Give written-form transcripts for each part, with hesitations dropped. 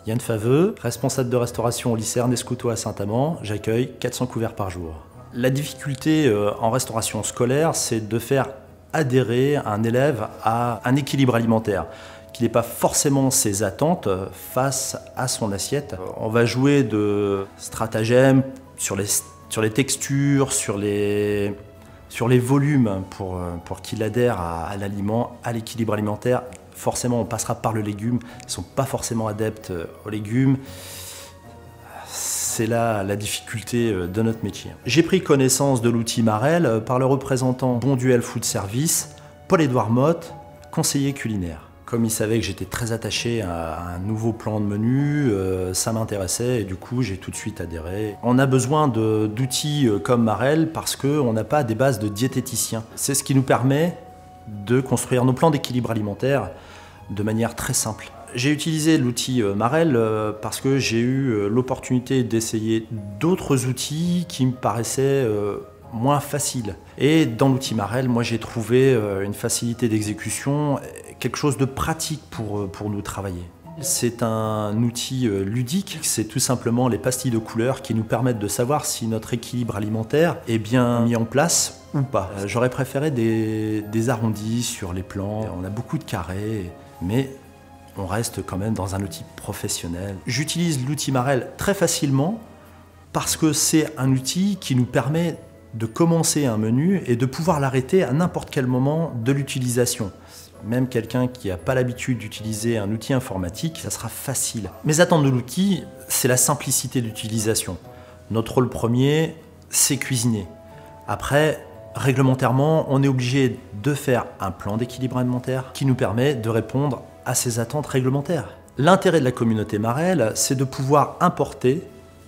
Yann Faveux, responsable de restauration au lycée Ernest Couteau à Saint-Amand, j'accueille 400 couverts par jour. La difficulté en restauration scolaire, c'est de faire adhérer un élève à un équilibre alimentaire qui n'est pas forcément ses attentes face à son assiette. On va jouer de stratagèmes sur les textures, sur les volumes pour qu'il adhère à l'aliment, à l'équilibre alimentaire. Forcément, on passera par le légume. Ils ne sont pas forcément adeptes aux légumes. C'est là la difficulté de notre métier. J'ai pris connaissance de l'outil Marel par le représentant Bonduel Food Service, Paul-Édouard Motte, conseiller culinaire. Comme il savait que j'étais très attaché à un nouveau plan de menu, ça m'intéressait et du coup j'ai tout de suite adhéré. On a besoin d'outils comme Marel parce qu'on n'a pas des bases de diététiciens. C'est ce qui nous permet de construire nos plans d'équilibre alimentaire de manière très simple. J'ai utilisé l'outil Marel parce que j'ai eu l'opportunité d'essayer d'autres outils qui me paraissaient moins faciles. Et dans l'outil Marel, moi j'ai trouvé une facilité d'exécution, quelque chose de pratique pour nous travailler. C'est un outil ludique, c'est tout simplement les pastilles de couleurs qui nous permettent de savoir si notre équilibre alimentaire est bien mis en place ou pas. J'aurais préféré des arrondis sur les plans, on a beaucoup de carrés, mais on reste quand même dans un outil professionnel. J'utilise l'outil Marel très facilement parce que c'est un outil qui nous permet de commencer un menu et de pouvoir l'arrêter à n'importe quel moment de l'utilisation. Même quelqu'un qui n'a pas l'habitude d'utiliser un outil informatique, ça sera facile. Mes attentes de l'outil, c'est la simplicité d'utilisation. Notre rôle premier, c'est cuisiner. Après, réglementairement, on est obligé de faire un plan d'équilibre alimentaire qui nous permet de répondre à ces attentes réglementaires. L'intérêt de la communauté Marel, c'est de pouvoir importer,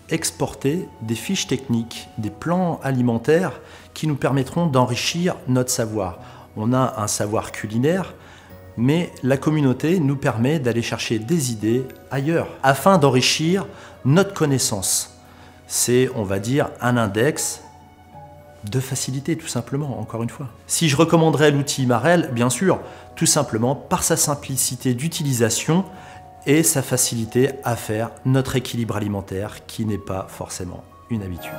exporter des fiches techniques, des plans alimentaires qui nous permettront d'enrichir notre savoir. On a un savoir culinaire, mais la communauté nous permet d'aller chercher des idées ailleurs afin d'enrichir notre connaissance. C'est, on va dire, un index de facilité, tout simplement, encore une fois. Si je recommanderais l'outil Marel, bien sûr, tout simplement par sa simplicité d'utilisation et sa facilité à faire notre équilibre alimentaire qui n'est pas forcément une habitude.